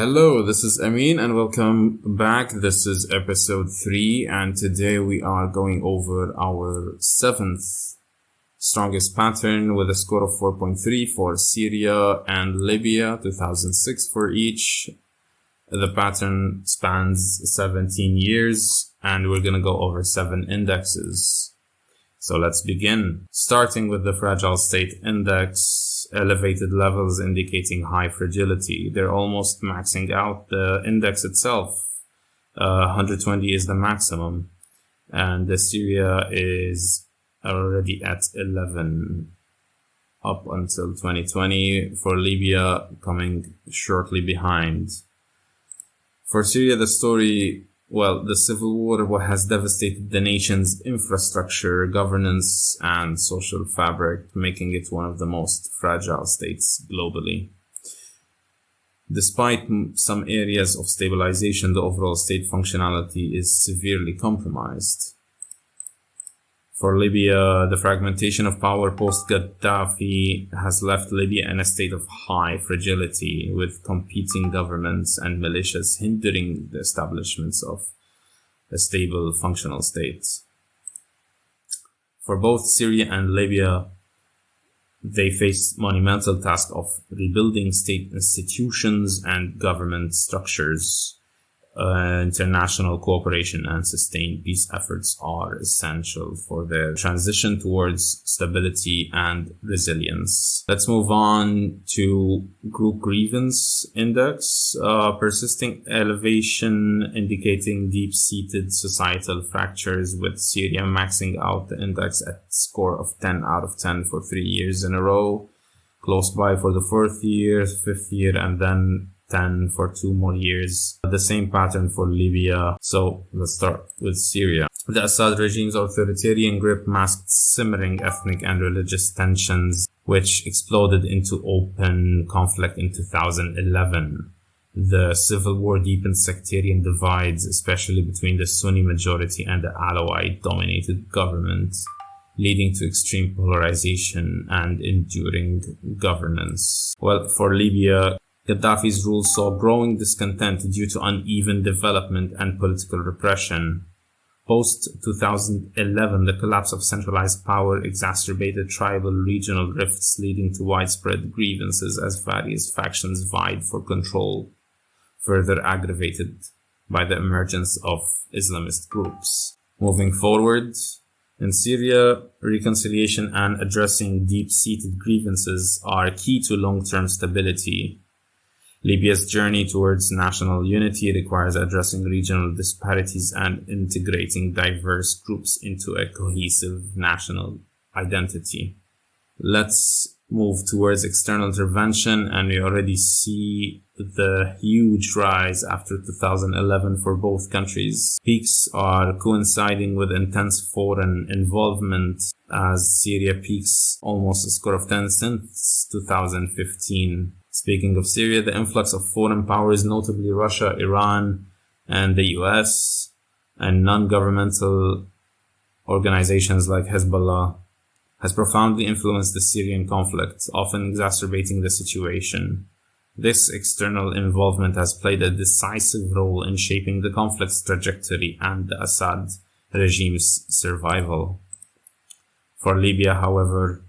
Hello, this is Amin and welcome back. This is episode 3 and today we are going over our 7th strongest pattern with a score of 4.3 for Syria and Libya, 2006 for each. The pattern spans 17 years and we're going to go over 7 indexes. So let's begin. Starting with the fragile state index, elevated levels indicating high fragility. They're almost maxing out the index itself. 120 is the maximum. And the Syria is already at 11 up until 2020. For Libya, coming shortly behind. For Syria, the civil war has devastated the nation's infrastructure, governance, and social fabric, making it one of the most fragile states globally. Despite some areas of stabilization, the overall state functionality is severely compromised. For Libya, the fragmentation of power post-Gaddafi has left Libya in a state of high fragility, with competing governments and militias hindering the establishments of a stable, functional state. For both Syria and Libya, they face monumental task of rebuilding state institutions and government structures. International cooperation and sustained peace efforts are essential for their transition towards stability and resilience. Let's move on to Group Grievance Index. Persisting elevation indicating deep-seated societal fractures, with Syria maxing out the index at a score of 10 out of 10 for 3 years in a row. Close by for the 4th year, 5th year, and then 10 for 2 more years. The same pattern for Libya. So let's start with Syria. The Assad regime's authoritarian grip masked simmering ethnic and religious tensions, which exploded into open conflict in 2011. The civil war deepened sectarian divides, especially between the Sunni majority and the Al-Ait dominated government, leading to extreme polarization and enduring governance. Well, for Libya, Gaddafi's rule saw growing discontent due to uneven development and political repression. Post-2011, the collapse of centralized power exacerbated tribal regional rifts, leading to widespread grievances as various factions vied for control, further aggravated by the emergence of Islamist groups. Moving forward, in Syria, reconciliation and addressing deep-seated grievances are key to long-term stability. Libya's journey towards national unity requires addressing regional disparities and integrating diverse groups into a cohesive national identity. Let's move towards external intervention, and we already see the huge rise after 2011 for both countries. Peaks are coinciding with intense foreign involvement, as Syria peaks almost a score of 10 since 2015. Speaking of Syria, the influx of foreign powers, notably Russia, Iran, and the US, and non-governmental organizations like Hezbollah, has profoundly influenced the Syrian conflict, often exacerbating the situation. This external involvement has played a decisive role in shaping the conflict's trajectory and the Assad regime's survival. For Libya, however,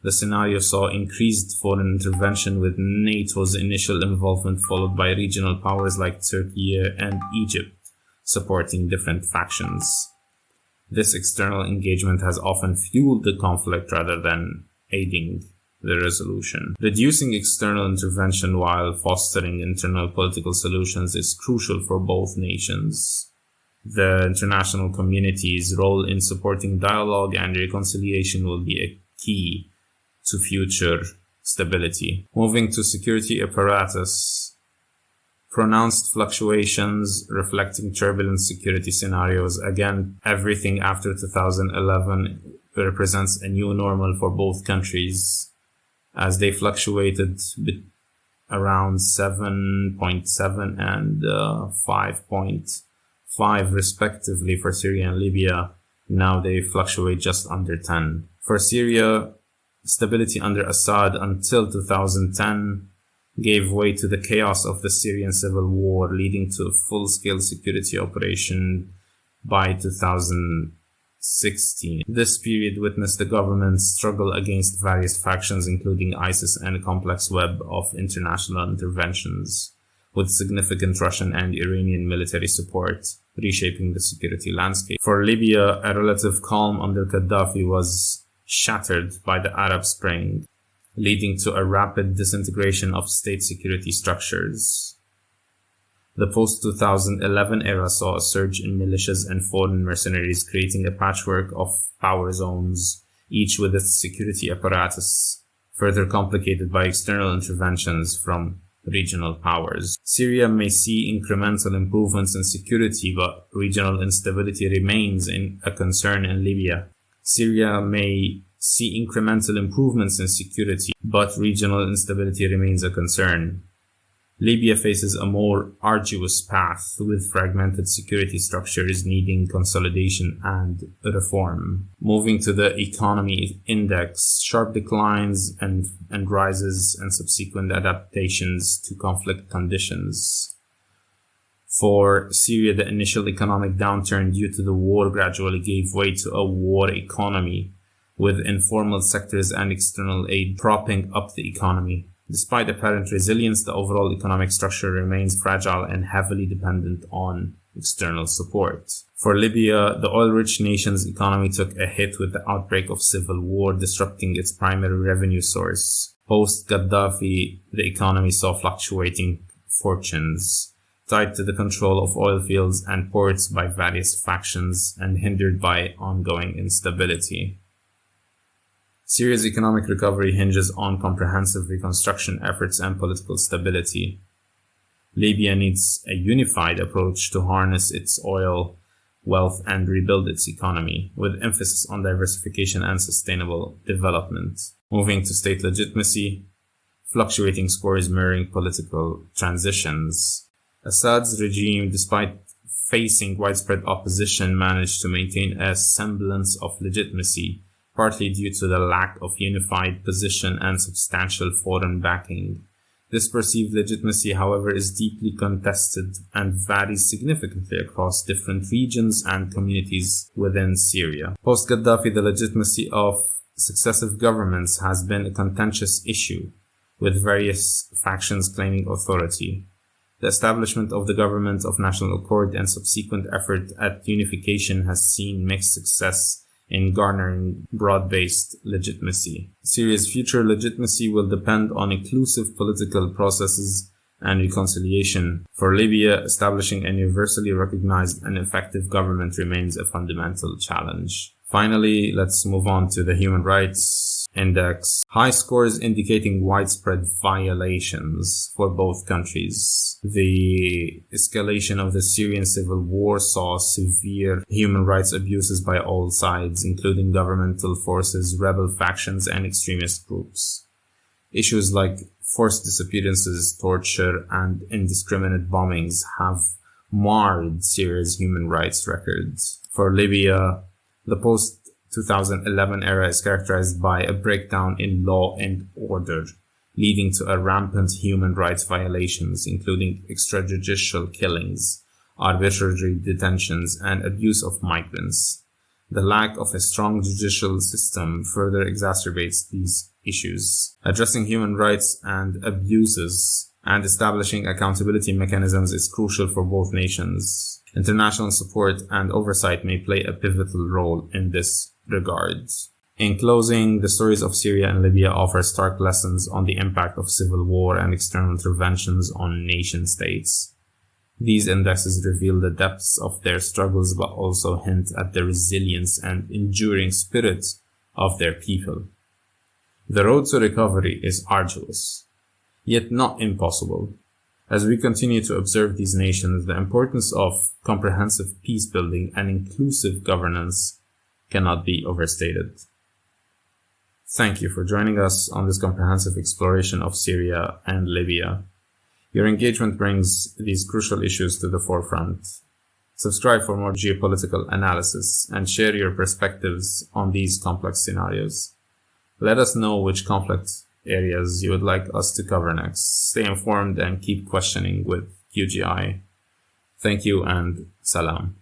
the scenario saw increased foreign intervention, with NATO's initial involvement followed by regional powers like Turkey and Egypt supporting different factions. This external engagement has often fueled the conflict rather than aiding the resolution. Reducing external intervention while fostering internal political solutions is crucial for both nations. The international community's role in supporting dialogue and reconciliation will be a key to future stability. Moving to Security Apparatus. Pronounced fluctuations reflecting turbulent security scenarios. Again, everything after 2011 represents a new normal for both countries, as they fluctuated around 7.7 and 5.5 respectively for Syria and Libya. Now they fluctuate just under 10. For Syria, stability under Assad until 2010 gave way to the chaos of the Syrian civil war, leading to a full-scale security operation by 2016. This period witnessed the government's struggle against various factions, including ISIS, and a complex web of international interventions, with significant Russian and Iranian military support, reshaping the security landscape. For Libya, a relative calm under Gaddafi was shattered by the Arab Spring, leading to a rapid disintegration of state security structures. The post-2011 era saw a surge in militias and foreign mercenaries, creating a patchwork of power zones, each with its security apparatus, further complicated by external interventions from regional powers. Syria may see incremental improvements in security, but regional instability remains a concern in Libya. Syria may see incremental improvements in security, but regional instability remains a concern. Libya faces a more arduous path, with fragmented security structures needing consolidation and reform. Moving to the economy index, sharp declines and rises and subsequent adaptations to conflict conditions. For Syria, the initial economic downturn due to the war gradually gave way to a war economy, with informal sectors and external aid propping up the economy. Despite apparent resilience, the overall economic structure remains fragile and heavily dependent on external support. For Libya, the oil-rich nation's economy took a hit with the outbreak of civil war, disrupting its primary revenue source. Post-Gaddafi, the economy saw fluctuating fortunes, tied to the control of oil fields and ports by various factions and hindered by ongoing instability. Syria's economic recovery hinges on comprehensive reconstruction efforts and political stability. Libya needs a unified approach to harness its oil wealth and rebuild its economy, with emphasis on diversification and sustainable development. Moving to state legitimacy, fluctuating scores mirroring political transitions. Assad's regime, despite facing widespread opposition, managed to maintain a semblance of legitimacy, partly due to the lack of unified position and substantial foreign backing. This perceived legitimacy, however, is deeply contested and varies significantly across different regions and communities within Syria. Post-Gaddafi, the legitimacy of successive governments has been a contentious issue, with various factions claiming authority. The establishment of the Government of National Accord and subsequent effort at unification has seen mixed success in garnering broad-based legitimacy. Syria's future legitimacy will depend on inclusive political processes and reconciliation. For Libya, establishing a universally recognized and effective government remains a fundamental challenge. Finally, let's move on to the Human Rights Index. High scores indicating widespread violations for both countries. The escalation of the Syrian civil war saw severe human rights abuses by all sides, including governmental forces, rebel factions, and extremist groups. Issues like forced disappearances, torture, and indiscriminate bombings have marred Syria's human rights records. For Libya, the post-2011 era is characterized by a breakdown in law and order, leading to a rampant human rights violations, including extrajudicial killings, arbitrary detentions, and abuse of migrants. The lack of a strong judicial system further exacerbates these issues. Addressing human rights and abuses and establishing accountability mechanisms is crucial for both nations. International support and oversight may play a pivotal role in this regard. In closing, the stories of Syria and Libya offer stark lessons on the impact of civil war and external interventions on nation-states. These indexes reveal the depths of their struggles, but also hint at the resilience and enduring spirit of their people. The road to recovery is arduous, yet not impossible. As we continue to observe these nations, the importance of comprehensive peace building and inclusive governance cannot be overstated. Thank you for joining us on this comprehensive exploration of Syria and Libya. Your engagement brings these crucial issues to the forefront. Subscribe for more geopolitical analysis and share your perspectives on these complex scenarios. Let us know which conflict areas you would like us to cover next. Stay informed and keep questioning with QGI. Thank you and salam.